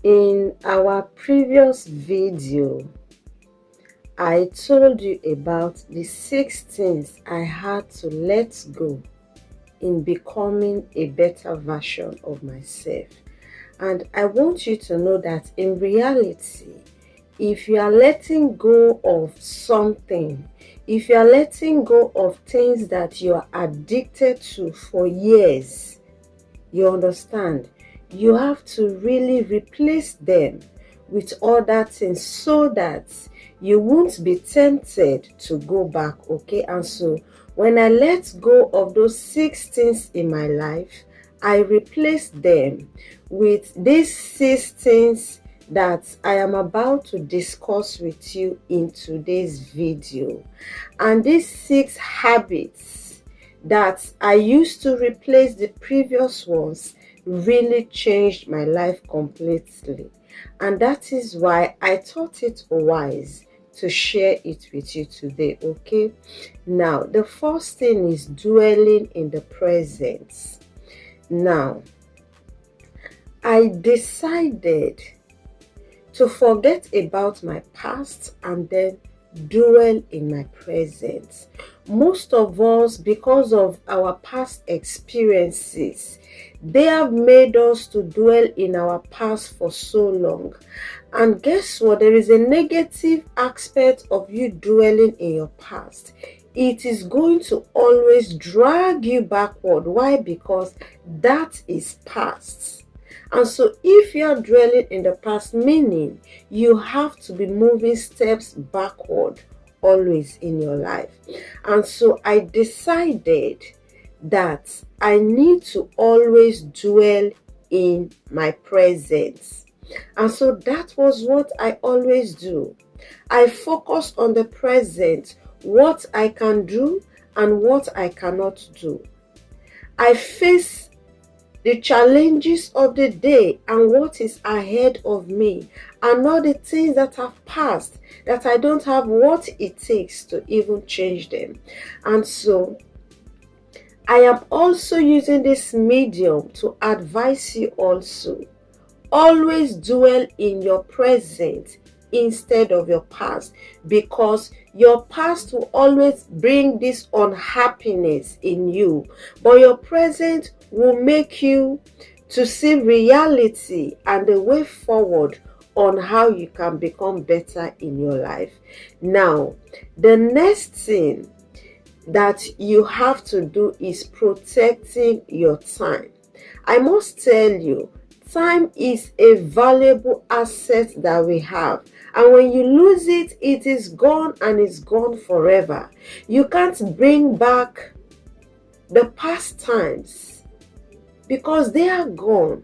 In our previous video, I told you about the 6 things I had to let go in becoming a better version of myself. And I want you to know that in reality, if you are letting go of something, if you are letting go of things that you are addicted to for years, you understand, you have to really replace them with other things so that you won't be tempted to go back. Okay, and so when I let go of those 6 things in my life, I replace them with these 6 things that I am about to discuss with you in today's video. And these 6 habits that I used to replace the previous ones really changed my life completely. And that is why I thought it wise to share it with you today. Okay, now the first thing is dwelling in the present. Now, I decided to forget about my past and then dwell in my present. Most of us, because of our past experiences, they have made us to dwell in our past for so long. And guess what? There is a negative aspect of you dwelling in your past. It is going to always drag you backward. Why? Because that is past. And so if you are dwelling in the past, meaning you have to be moving steps backward always in your life. And so I decided that I need to always dwell in my presence. And so that was what I always do. I focus on the present, what I can do and what I cannot do. I face the challenges of the day and what is ahead of me, and not the things that have passed that I don't have what it takes to even change them. And so I am also using this medium to advise you also. Always dwell in your present instead of your past, because your past will always bring this unhappiness in you, but your present will make you to see reality and the way forward on how you can become better in your life. Now, the next thing that you have to do is protecting your time. I must tell you, time is a valuable asset that we have. And when you lose it, it is gone and it's gone forever. You can't bring back the past times because they are gone.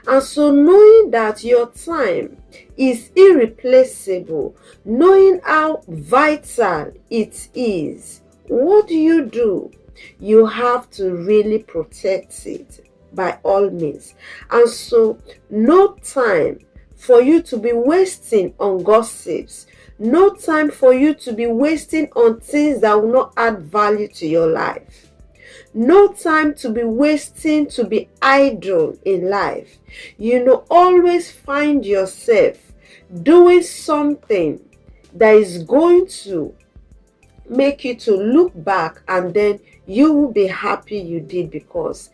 And so knowing that your time is irreplaceable, knowing how vital it is, what do? You have to really protect it by all means. And so no time for you to be wasting on gossips, no time for you to be wasting on things that will not add value to your life. No time to be wasting to be idle in life. Always find yourself doing something that is going to make you to look back, and then you will be happy you did, because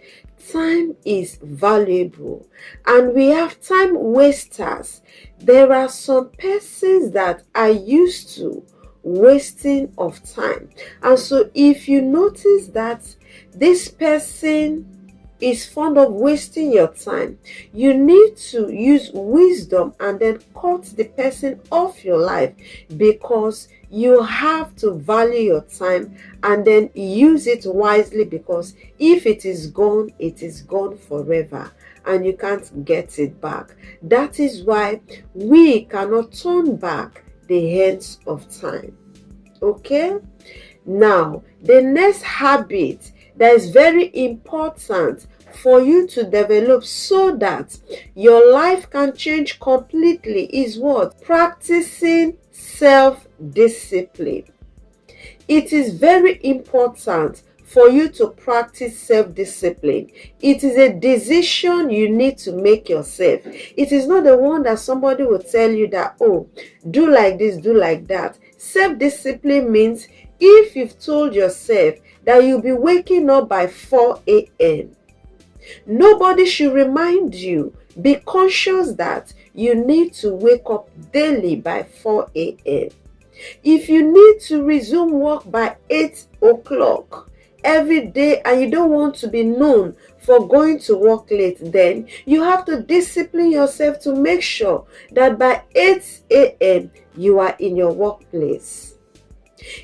time is valuable and we have time wasters. There are some persons that are used to wasting of time, and so if you notice that this person is fond of wasting your time, you need to use wisdom and then cut the person off your life, because you have to value your time and then use it wisely, because if it is gone forever and you can't get it back. That is why we cannot turn back the hands of time. Okay? Now, the next habit that is very important for you to develop so that your life can change completely is what? Practicing self-discipline. It is very important for you to practice self-discipline. It is a decision you need to make yourself. It is not the one that somebody will tell you that, oh, do like this, do like that. Self-discipline means if you've told yourself that you'll be waking up by 4 a.m., nobody should remind you. Be conscious that you need to wake up daily by 4 a.m. If you need to resume work by 8 o'clock every day and you don't want to be known for going to work late, then you have to discipline yourself to make sure that by 8 a.m. you are in your workplace.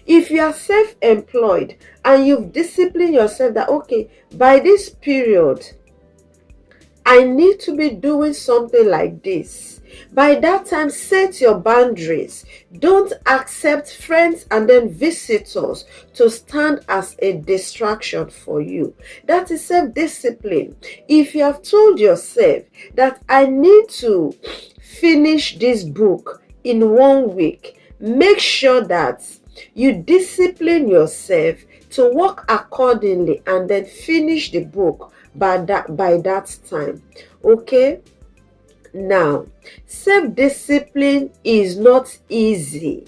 If you are self-employed and you've disciplined yourself that, okay, by this period, I need to be doing something like this. By that time, set your boundaries. Don't accept friends and then visitors to stand as a distraction for you. That is self-discipline. If you have told yourself that I need to finish this book in 1 week, make sure that you discipline yourself to work accordingly and then finish the book by that time. Okay? Now, self-discipline is not easy.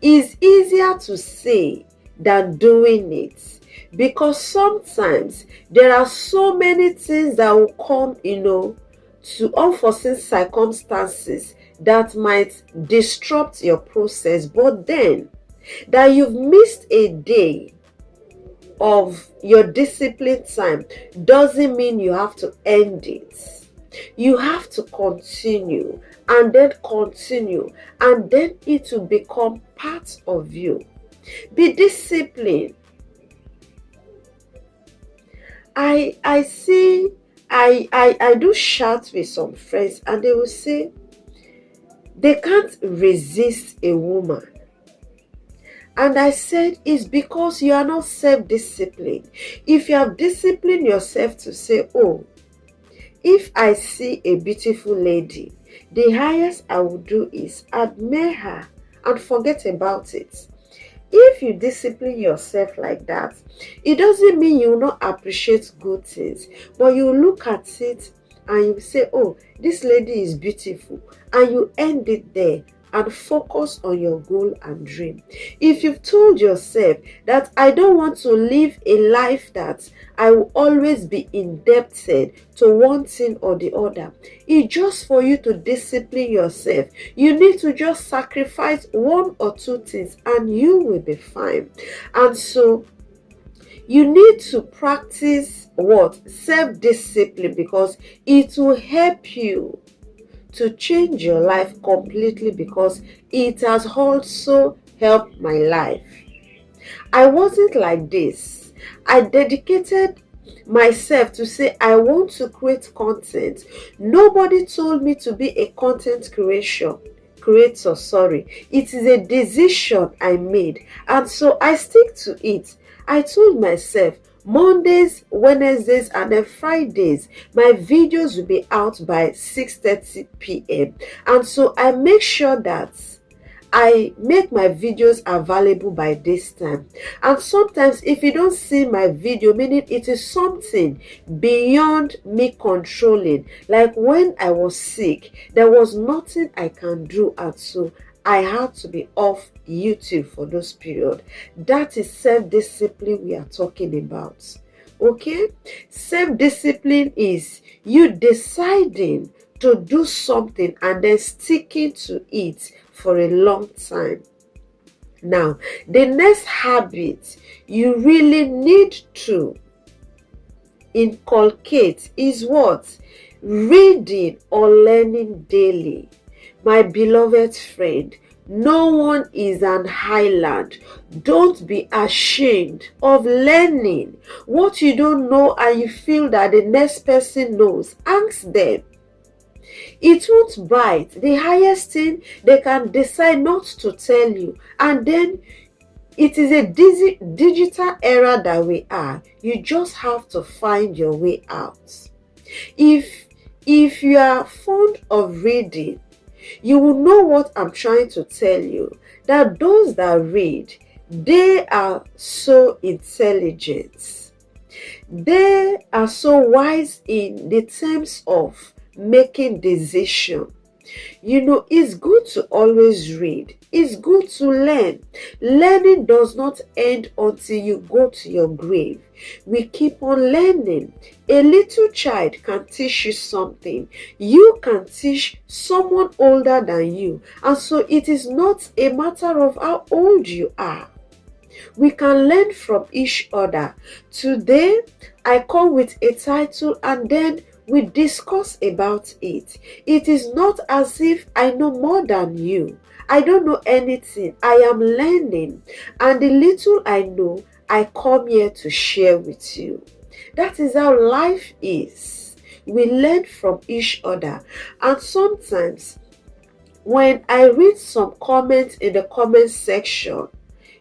It's easier to say than doing it, because sometimes there are so many things that will come, to unforeseen circumstances that might disrupt your process. But then, that you've missed a day of your discipline time doesn't mean you have to end it. You have to continue and then continue, and then it will become part of you. Be disciplined. I do chat with some friends and they will say they can't resist a woman. And I said, it's because you are not self-disciplined. If you have disciplined yourself to say, oh, if I see a beautiful lady, the highest I will do is admire her and forget about it. If you discipline yourself like that, it doesn't mean you will not appreciate good things, but you look at it and you say, oh, this lady is beautiful, and you end it there and focus on your goal and dream. If you've told yourself that I don't want to live a life that I will always be indebted to one thing or the other, it's just for you to discipline yourself. You need to just sacrifice 1 or 2 things and you will be fine. And so you need to practice what? Self-discipline, because it will help you to change your life completely, because it has also helped my life. I wasn't like this. I dedicated myself to say I want to create content. Nobody told me to be a content creator. It is a decision I made, and so I stick to it. I told myself Mondays, Wednesdays, and then Fridays, my videos will be out by 6:30 p.m. And so I make sure that I make my videos available by this time. And sometimes if you don't see my video, meaning it is something beyond me controlling, like when I was sick, there was nothing I can do, and so I had to be off YouTube for those periods. That is self-discipline we are talking about. Okay? Self-discipline is you deciding to do something and then sticking to it for a long time. Now, the next habit you really need to inculcate is what? Reading or learning daily. My beloved friend, no one is an island. Don't be ashamed of learning. What you don't know and you feel that the next person knows, ask them. It won't bite. The highest thing, they can decide not to tell you. And then it is a digital era that we are. You just have to find your way out. If you are fond of reading, you will know what I'm trying to tell you, that those that read, They are so intelligent. They are so wise in the terms of making decisions. It's good to always read. It's good to learn. Learning does not end until you go to your grave. We keep on learning. A little child can teach you something. You can teach someone older than you. And so it is not a matter of how old you are. We can learn from each other. Today, I come with a title and then we discuss about it. It is not as if I know more than you. I don't know anything. I am learning. And the little I know, I come here to share with you. That is how life is. We learn from each other. And sometimes, when I read some comments in the comment section,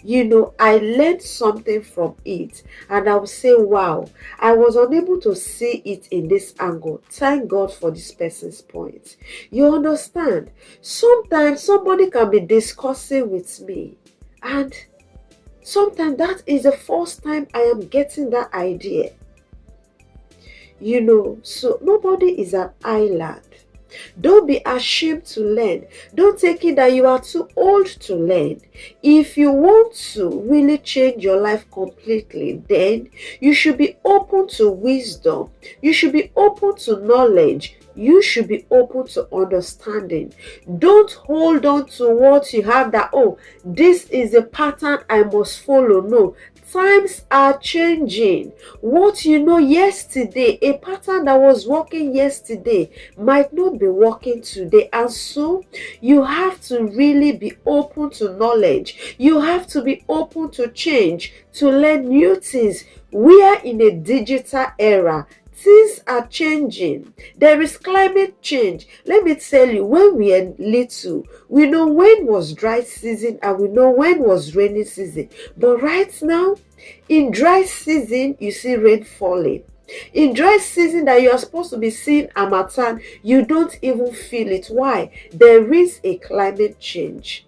I learned something from it, and I will say, wow, I was unable to see it in this angle. Thank God for this person's point. You understand? Sometimes somebody can be discussing with me, and sometimes that is the first time I am getting that idea. So nobody is an island. Don't be ashamed to learn. Don't take it that you are too old to learn. If you want to really change your life completely, then you should be open to wisdom. You should be open to knowledge. You should be open to understanding. Don't hold on to what you have that, oh, this is a pattern I must follow. No. Times are changing. What you know yesterday, a pattern that was working yesterday might not be working today. And so you have to really be open to knowledge. You have to be open to change, to learn new things. We are in a digital era. Things are changing. There is climate change. Let me tell you, when we are little, we know when was dry season and we know when was rainy season. But right now, in dry season, you see rain falling. In dry season that you are supposed to be seeing harmattan, you don't even feel it. Why? There is a climate change.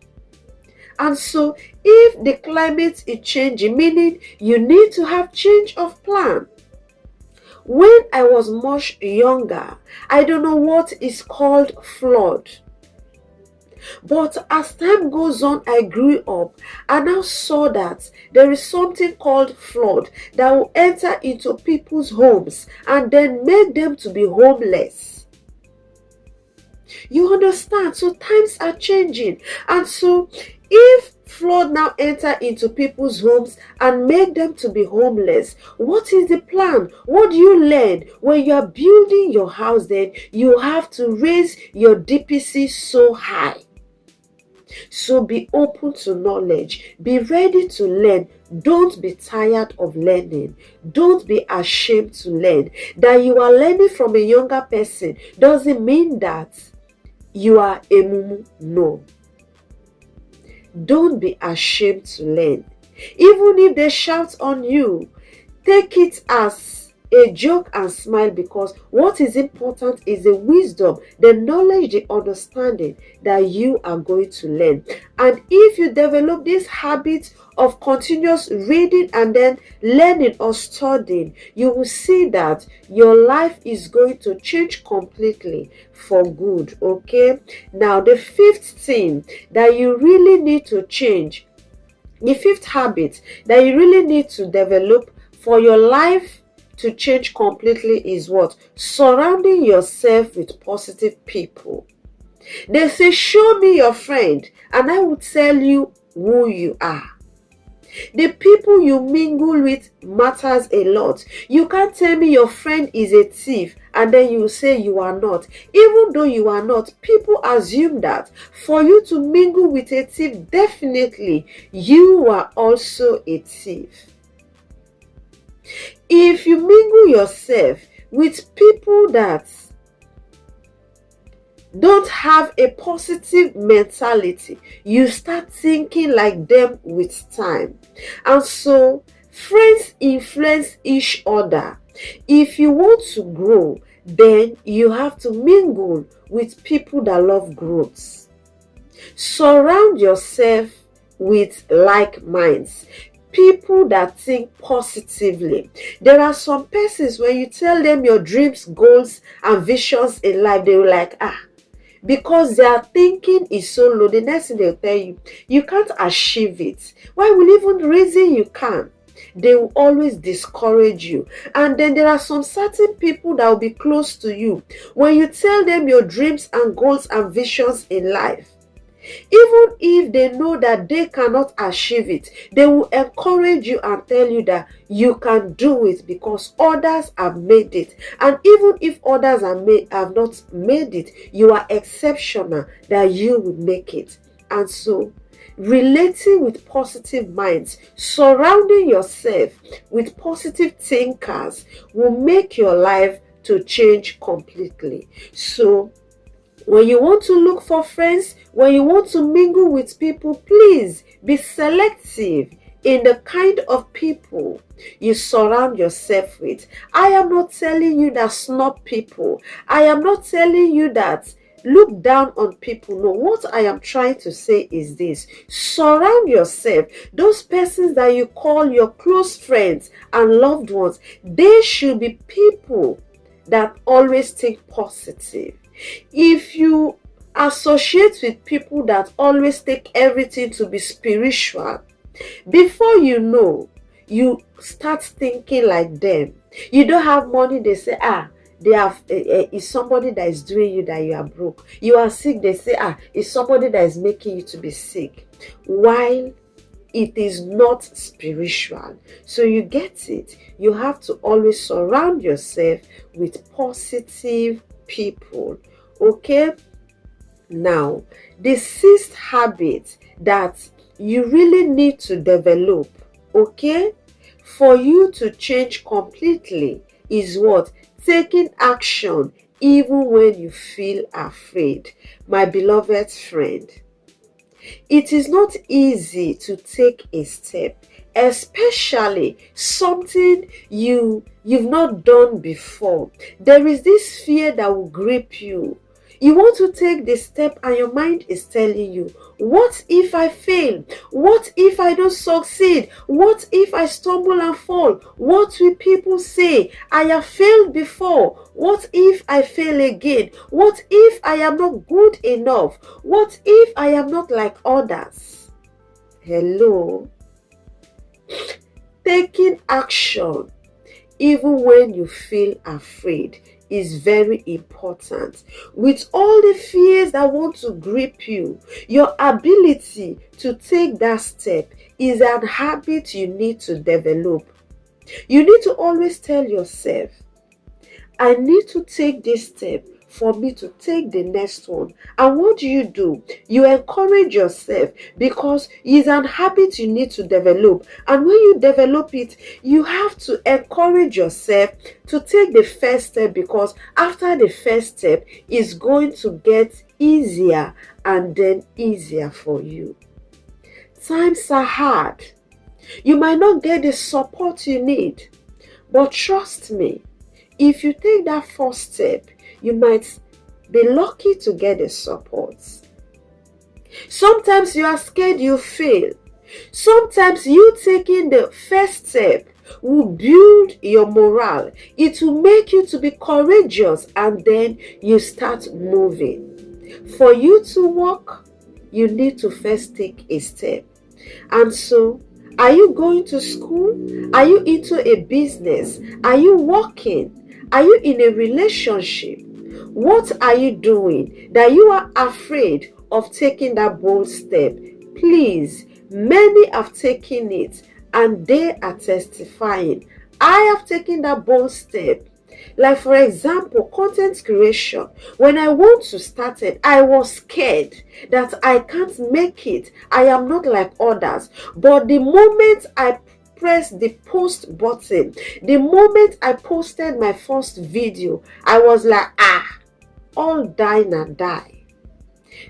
And so, if the climate is changing, meaning you need to have change of plan. When I was much younger, I don't know what is called flood. But as time goes on, I grew up and now saw that there is something called flood that will enter into people's homes and then make them to be homeless. You understand? So times are changing. And so if flood now enter into people's homes and make them to be homeless, what is the plan? What do you learn? When you are building your house, then you have to raise your DPC so high. So be open to knowledge. Be ready to learn. Don't be tired of learning. Don't be ashamed to learn. That you are learning from a younger person doesn't mean that you are a mumu. No. Don't be ashamed to learn. Even if they shout on you, take it as a joke and smile, because what is important is the wisdom, the knowledge, the understanding that you are going to learn. And if you develop this habit of continuous reading and then learning or studying, you will see that your life is going to change completely for good. Okay, now the fifth thing that you really need to change, the fifth habit that you really need to develop for your life to change completely is what? Surrounding yourself with positive people. They say, show me your friend and I will tell you who you are. The people you mingle with matters a lot. You can't tell me your friend is a thief and then you say you are not. Even though you are not, people assume that. For you to mingle with a thief, definitely you are also a thief. If you mingle yourself with people that don't have a positive mentality, you start thinking like them with time. And so friends influence each other. If you want to grow, then you have to mingle with people that love growth. Surround yourself with like minds, people that think positively. There are some persons, when you tell them your dreams, goals, and visions in life, they will like, because their thinking is so low, the next thing they'll tell you, you can't achieve it. Why will even reason you can? They will always discourage you. And then there are some certain people that will be close to you. When you tell them your dreams and goals and visions in life, even if they know that they cannot achieve it, they will encourage you and tell you that you can do it because others have made it. And even if others have not made it, you are exceptional that you will make it. And so, relating with positive minds, surrounding yourself with positive thinkers will make your life to change completely. So, when you want to look for friends, when you want to mingle with people, please be selective in the kind of people you surround yourself with. I am not telling you that snub people. I am not telling you that look down on people. No, what I am trying to say is this: surround yourself. Those persons that you call your close friends and loved ones, they should be people that always think positive. If you associate with people that always take everything to be spiritual, before you know, you start thinking like them. You don't have money, they say, they have is somebody that is doing you that you are broke. You are sick, they say, it's somebody that is making you to be sick. While it is not spiritual. So you get it. You have to always surround yourself with positive people. Okay? Now, the sixth habit that you really need to develop, okay, for you to change completely is what? Taking action even when you feel afraid. My beloved friend, it is not easy to take a step, especially something you've not done before. There is this fear that will grip you. You want to take the step and your mind is telling you, what if I fail? What if I don't succeed? What if I stumble and fall? What will people say? I have failed before. What if I fail again? What if I am not good enough? What if I am not like others? Hello? Taking action even when you feel afraid is very important. With all the fears that want to grip you, your ability to take that step is an habit you need to develop. You need to always tell yourself, I need to take this step for me to take the next one. And what do? You encourage yourself because it's an habit you need to develop. And when you develop it, you have to encourage yourself to take the first step, because after the first step, it's going to get easier and then easier for you. Times are hard. You might not get the support you need, but trust me, if you take that first step, you might be lucky to get the support. Sometimes you are scared you fail. Sometimes you taking the first step will build your morale. It will make you to be courageous, and then you start moving. For you to walk, you need to first take a step. And so, are you going to school? Are you into a business? Are you working? Are you in a relationship? What are you doing that you are afraid of taking that bold step? Please, many have taken it and they are testifying. I have taken that bold step. Like, for example, content creation. When I want to start it, I was scared that I can't make it. I am not like others. But the moment I press the post button, the moment I posted my first video, I was like, all dine and die.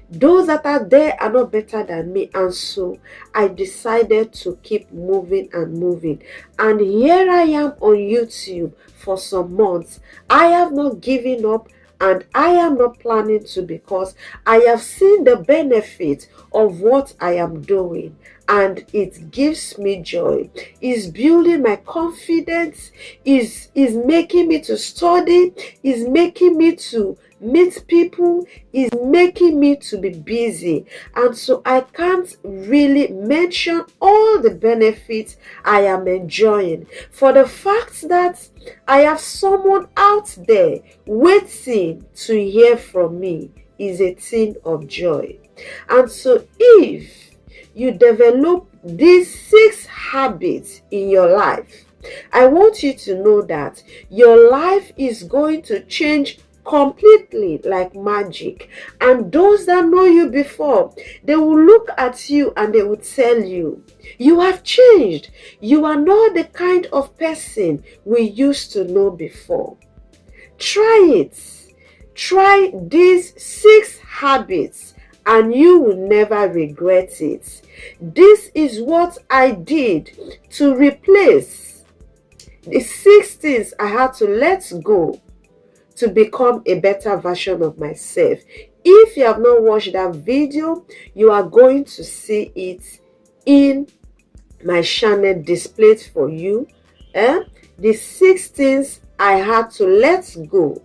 Those that are there are not better than me. And so I decided to keep moving and moving. And here I am on YouTube for some months. I have not given up, and I am not planning to, because I have seen the benefit of what I am doing. and it gives me joy. It's building my confidence, is making me to study, is making me to meet people, is making me to be busy. And so I can't really mention all the benefits I am enjoying, for the fact that I have someone out there waiting to hear from me is a thing of joy. And so if you develop these 6 habits in your life, I want you to know that your life is going to change completely like magic. And those that know you before, they will look at you and they will tell you, you have changed. You are not the kind of person we used to know before. Try it. Try these 6 habits and you will never regret it. This is what I did to replace the 6 things I had to let go to become a better version of myself. If you have not watched that video, you are going to see it in my channel displayed for you. The 6 things I had to let go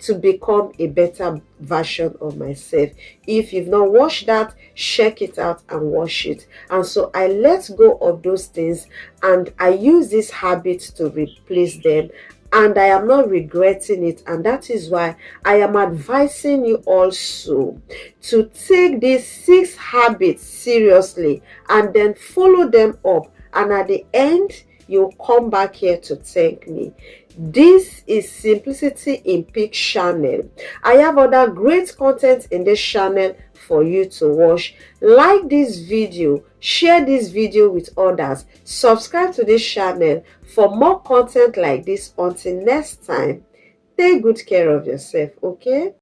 to become a better version of myself. If you've not watched that, check it out and watch it. And so I let go of those things and I use these habits to replace them, and I am not regretting it. And that is why I am advising you also to take these 6 habits seriously and then follow them up, and at the end you'll come back here to thank me. This is Simplicity in Peak channel. I have other great content in this channel for you to watch. Like this video, share this video with others, subscribe to this channel for more content like this. Until next time, take good care of yourself, okay?